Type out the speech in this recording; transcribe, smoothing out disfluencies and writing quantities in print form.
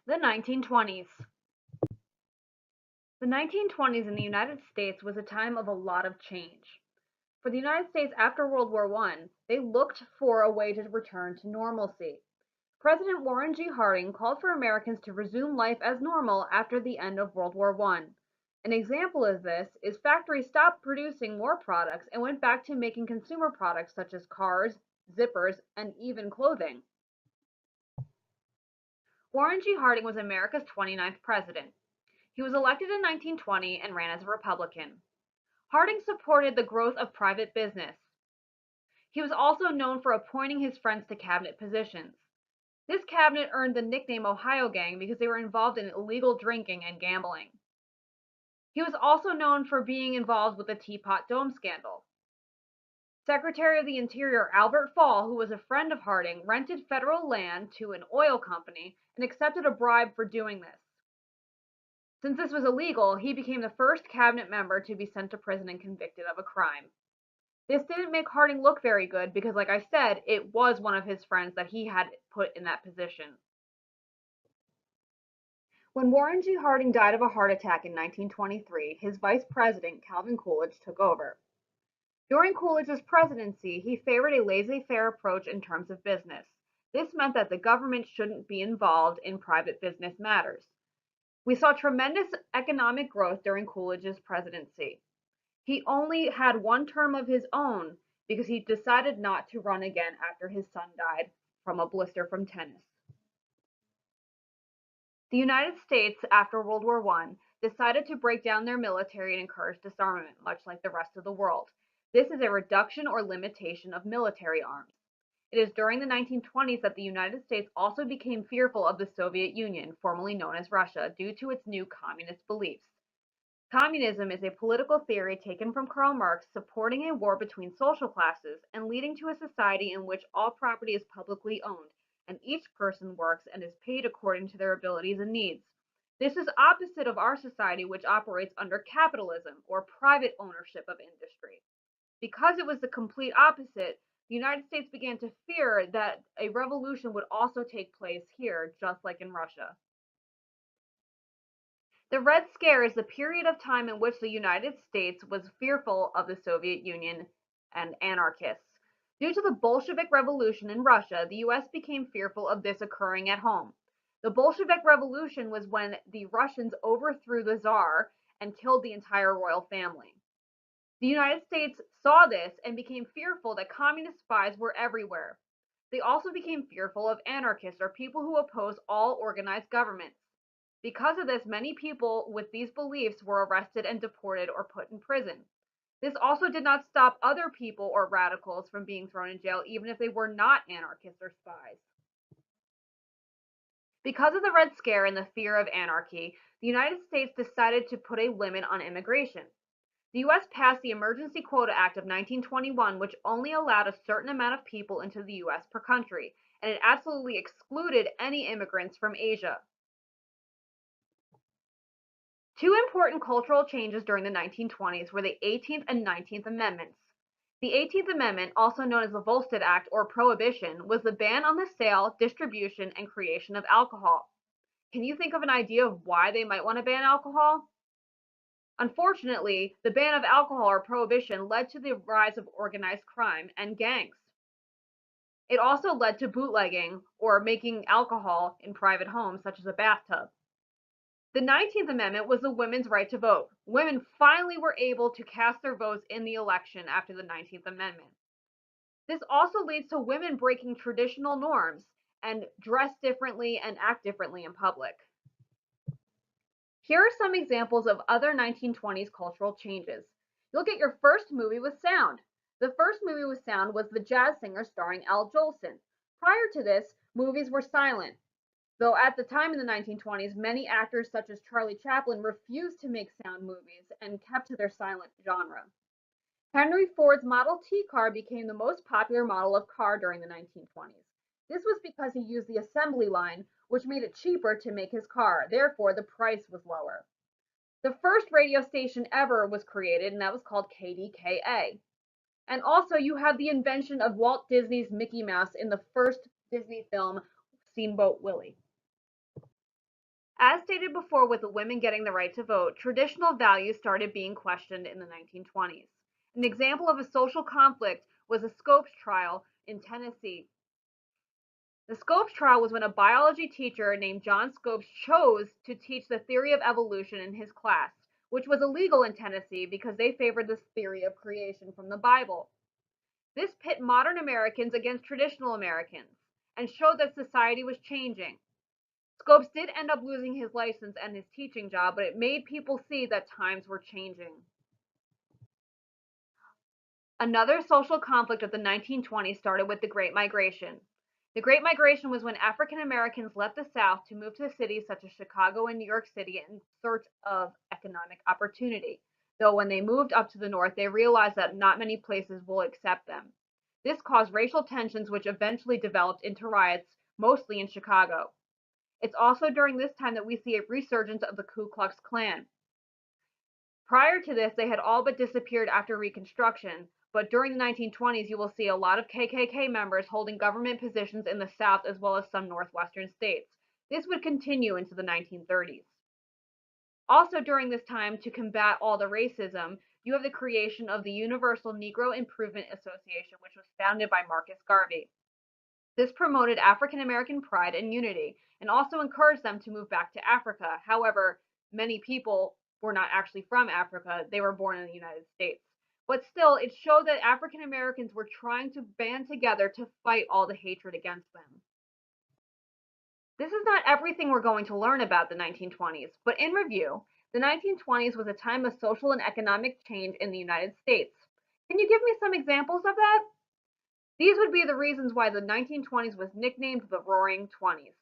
The 1920s. The 1920s in the United States was a time of a lot of change. For the United States after World War I, they looked for a way to return to normalcy. President Warren G. Harding called for Americans to resume life as normal after the end of World War I. An example of this is factories stopped producing more products and went back to making consumer products such as cars, zippers, and even clothing. Warren G. Harding was America's 29th president. He was elected in 1920 and ran as a Republican. Harding supported the growth of private business. He was also known for appointing his friends to cabinet positions. This cabinet earned the nickname Ohio Gang because they were involved in illegal drinking and gambling. He was also known for being involved with the Teapot Dome scandal. Secretary of the Interior Albert Fall, who was a friend of Harding, rented federal land to an oil company and accepted a bribe for doing this. Since this was illegal, he became the first cabinet member to be sent to prison and convicted of a crime. This didn't make Harding look very good because, like I said, it was one of his friends that he had put in that position. When Warren G. Harding died of a heart attack in 1923, his vice president, Calvin Coolidge, took over. During Coolidge's presidency, he favored a laissez-faire approach in terms of business. This meant that the government shouldn't be involved in private business matters. We saw tremendous economic growth during Coolidge's presidency. He only had one term of his own because he decided not to run again after his son died from a blister from tennis. The United States, after World War I, decided to break down their military and encourage disarmament, much like the rest of the world. This is a reduction or limitation of military arms. It is during the 1920s that the United States also became fearful of the Soviet Union, formerly known as Russia, due to its new communist beliefs. Communism is a political theory taken from Karl Marx supporting a war between social classes and leading to a society in which all property is publicly owned and each person works and is paid according to their abilities and needs. This is opposite of our society, which operates under capitalism or private ownership of industry. Because it was the complete opposite, the United States began to fear that a revolution would also take place here, just like in Russia. The Red Scare is the period of time in which the United States was fearful of the Soviet Union and anarchists. Due to the Bolshevik Revolution in Russia, the US became fearful of this occurring at home. The Bolshevik Revolution was when the Russians overthrew the Tsar and killed the entire royal family. The United States saw this and became fearful that communist spies were everywhere. They also became fearful of anarchists or people who oppose all organized governments. Because of this, many people with these beliefs were arrested and deported or put in prison. This also did not stop other people or radicals from being thrown in jail, even if they were not anarchists or spies. Because of the Red Scare and the fear of anarchy, the United States decided to put a limit on immigration. The US passed the Emergency Quota Act of 1921, which only allowed a certain amount of people into the US per country, and it absolutely excluded any immigrants from Asia. Two important cultural changes during the 1920s were the 18th and 19th Amendments. The 18th Amendment, also known as the Volstead Act or Prohibition, was the ban on the sale, distribution, and creation of alcohol. Can you think of an idea of why they might want to ban alcohol? Unfortunately, the ban of alcohol or prohibition led to the rise of organized crime and gangs. It also led to bootlegging or making alcohol in private homes, such as a bathtub. The 19th Amendment was the women's right to vote. Women finally were able to cast their votes in the election after the 19th Amendment. This also leads to women breaking traditional norms and dress differently and act differently in public. Here are some examples of other 1920s cultural changes. You'll get your first movie with sound. The first movie with sound was The Jazz Singer starring Al Jolson. Prior to this, movies were silent. Though at the time in the 1920s, many actors such as Charlie Chaplin refused to make sound movies and kept to their silent genre. Henry Ford's Model T car became the most popular model of car during the 1920s. This was because he used the assembly line, which made it cheaper to make his car. Therefore, the price was lower. The first radio station ever was created, and that was called KDKA. And also, you have the invention of Walt Disney's Mickey Mouse in the first Disney film, Steamboat Willie. As stated before, with the women getting the right to vote, traditional values started being questioned in the 1920s. An example of a social conflict was a Scopes trial in Tennessee. The Scopes trial was when a biology teacher named John Scopes chose to teach the theory of evolution in his class, which was illegal in Tennessee because they favored this theory of creation from the Bible. This pit modern Americans against traditional Americans and showed that society was changing. Scopes did end up losing his license and his teaching job, but it made people see that times were changing. Another social conflict of the 1920s started with the Great Migration. The Great Migration was when African Americans left the South to move to cities such as Chicago and New York City in search of economic opportunity. Though when they moved up to the North, they realized that not many places will accept them. This caused racial tensions, which eventually developed into riots, mostly in Chicago. It's also during this time that we see a resurgence of the Ku Klux Klan. Prior to this, they had all but disappeared after Reconstruction, but during the 1920s, you will see a lot of KKK members holding government positions in the South as well as some Northwestern states. This would continue into the 1930s. Also during this time, to combat all the racism, you have the creation of the Universal Negro Improvement Association, which was founded by Marcus Garvey. This promoted African American pride and unity, and also encouraged them to move back to Africa. However, many people were not actually from Africa, they were born in the United States. But still, it showed that African Americans were trying to band together to fight all the hatred against them. This is not everything we're going to learn about the 1920s, but in review, the 1920s was a time of social and economic change in the United States. Can you give me some examples of that? These would be the reasons why the 1920s was nicknamed the Roaring Twenties.